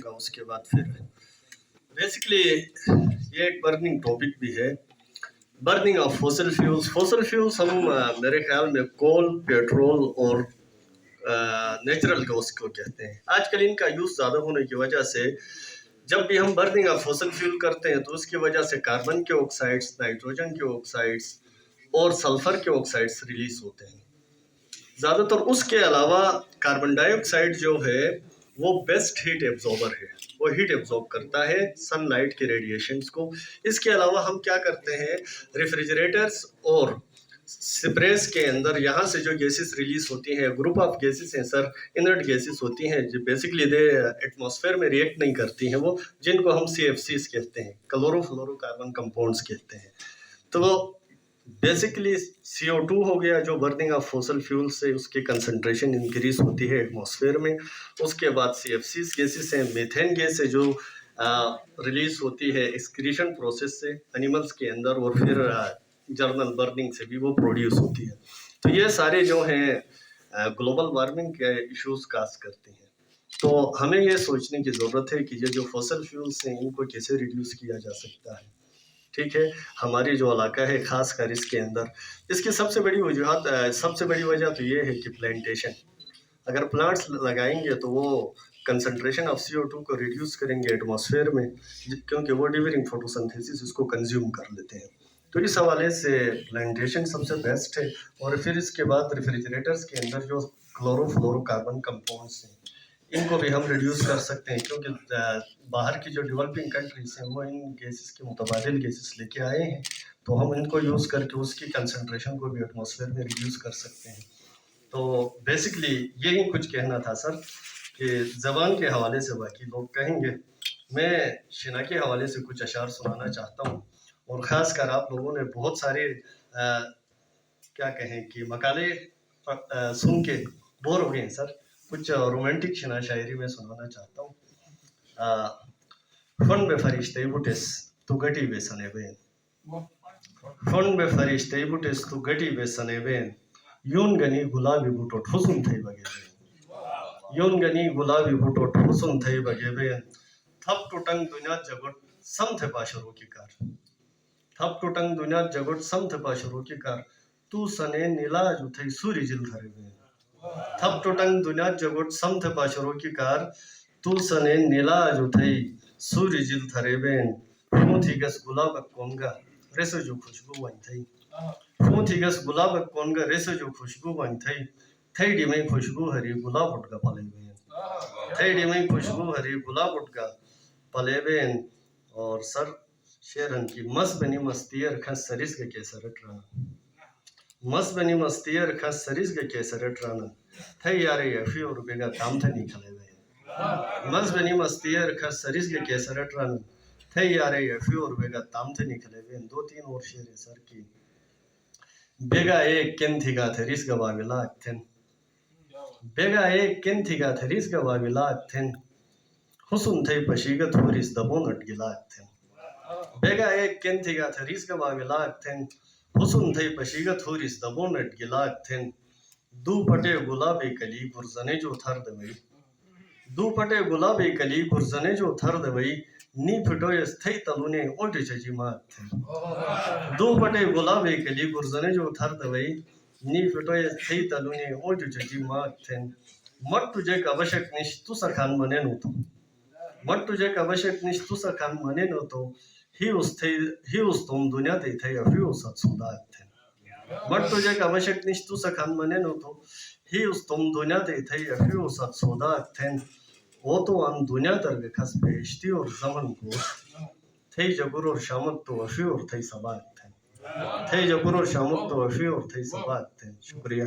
करूँगा, उसके बाद फिर बेसिकली ये एक बर्निंग टॉपिक भी है, burning of fossil fuels. Fossil fuels हम मेरे ख्याल में कोल, पेट्रोल और नेचुरल गैस को कहते हैं। आजकल इनका यूज़ ज़्यादा होने की वजह से जब भी हम बर्निंग ऑफ फॉसिल फ्यूल करते हैं तो उसकी वजह से कार्बन के ऑक्साइड्स, नाइट्रोजन के ऑक्साइड्स और सल्फर के ऑक्साइड्स रिलीज होते हैं ज़्यादातर। उसके अलावा कार्बन डाइऑक्साइड जो है वो बेस्ट हीट एब्जॉर्बर है, वो हीट एब्जॉर्ब करता है सनलाइट के रेडिएशंस को। इसके अलावा हम क्या करते हैं, रेफ्रिजरेटर्स और स्प्रेस के अंदर यहाँ से जो गैसेस रिलीज होती हैं, ग्रुप ऑफ गैसेस हैं सर, इनर्ट गैसेस होती हैं जो बेसिकली दे एटमॉस्फेयर में रिएक्ट नहीं करती हैं, वो जिनको हम CFCs कहते हैं, क्लोरोफ्लोरोकार्बन कंपाउंड्स कहते हैं। तो बेसिकली CO2 हो गया जो बर्निंग ऑफ फॉसिल फ्यूल से उसकी कंसंट्रेशन इंक्रीज होती है एटमॉस्फेयर में। उसके बाद CFCs गैसेस हैं, मीथेन गैस है जो रिलीज होती है एक्सक्रीशन प्रोसेस से एनिमल्स के अंदर, और फिर जर्नल बर्निंग से भी वो प्रोड्यूस होती है। तो ये सारे जो हैं ग्लोबल वार्मिंग के इश्यूज काज करते हैं। तो हमें ये सोचने की ज़रूरत है कि ये जो फॉसिल फ्यूल्स हैं इनको कैसे रिड्यूस किया जा सकता है। ठीक है, हमारी जो इलाका है खास कर इसके अंदर इसकी सबसे बड़ी वजूहत, सबसे बड़ी वजह तो ये है कि प्लांटेशन। अगर प्लांट्स लगाएंगे तो वो कंसंट्रेशन ऑफ CO2 को रिड्यूस करेंगे एटमॉस्फेयर में, क्योंकि वो ड्यूरिंग फोटोसिंथेसिस इसको कंज्यूम कर लेते हैं। तो इस हवाले से प्लांटेशन सबसे बेस्ट है। और फिर इसके बाद रेफ्रिजरेटर्स के अंदर जो क्लोरोफ्लोरोकार्बन कंपाउंड्स हैं इनको भी हम रिड्यूस कर सकते हैं, क्योंकि बाहर की जो डेवलपिंग कंट्रीज हैं वो इन गैसेस के मुतबादिल गैसेस लेके आए हैं, तो हम इनको यूज़ करके उसकी कंसंट्रेशन को भी एटमॉस्फेयर में रिड्यूस कर सकते हैं। तो बेसिकली यही कुछ कहना था सर, कि ज़बान के हवाले से बाकी लोग कहेंगे, मैं शिना के हवाले से कुछ अशार सुनाना चाहता हूँ। और ख़ास कर आप लोगों ने बहुत सारे क्या कहें कि मकाले सुन के बोर हो गए हैं सर, कुछ रोमांटिक शिना शायरी में सुनाना चाहता हूँ। फन बे फरिश्ते बुटेस तू गटी बे सने बेन, फन बे फरिश्ते बुटेस तू गटी बे सने बेन, यून गनी गुलाबी बुटो ठुसुन थई बगे बेन, यून गनी गुलाबी बुटो ठुसुन थई बगे बेन, थप टुटंग दुनिया जगत सम थे पाशरो की कार, थप टुटंग दुनिया जगत सम थे पाशरो की कार, तू सने नीला जुथई सूरी जिल धरे बेन, थप टुटंग दुनिया जगत सम थे पाशरो की कार, तू सने नीला जुथई सूरी जिल धरे बेन, फूथी गस गुलाब कोनगा रेसो जो खुशबू वन थई, फूथी गस गुलाब कोनगा रेसो जो खुशबू वन थई, थैडी में खुशबू हरी गुलाब उठगा पले बेन, थैडी में खुशबू हरी गुलाब उठगा पले बेन। और सर शेरन की मस बनी मस्तियर खस सरिस के केसरट राना, मस बनी मस्तियर खस सरिस के केसरट राना, थई यारे यफी और बेगा ताम थे नहीं खले बेन, मस बनी मस्तियर खस सरिस के केसरट राना, थई यारे यफी और बेगा ताम थे नहीं खले बेन। दो तीन और शेर है सर की, बेगा एक किन थिगा थरिस गवाविला अथेन, बेगा एक किन थिगा थरिस गवाविला अथेन, हुसुन थई पशीगत होरिस दबोन अटगिला अथेन, बेगा एक किन थिगा थरिस गवाविला अथेन, हुसुन थई पशीगत होरिस दबोन अटगिला अथेन, दू पटे गुलाबे कली गुरजने जो थर दवई, दू पटे गुलाबे कली गुरजने जो थर दवई, नी फिटोयस थई तलुने ओटे चजी माथे, दू पटे गुलाबे कली गुरजने जो थर दवई, नी फिटोयस थई तलुने ओटे चजी माथे, मत तुझे आवश्यक निश तू सखान मने नो तो, मत तुझे आवश्यक निश तू सखान मने नो तो, ही उस तुम दुनिया दे थे अफी उस सुदा थे, मत तुझे आवश्यक निश तू सखान मने नो तो, ही उस तुम दुनिया दे थे अफी उस सुदा थे, वो तो हम दुनिया तर खस बेइज्जती और जमन को थे जबुर और शामत तो अफी और थे सबात थे जबुर और शामत तो अफी और थे सबात थे। शुक्रिया।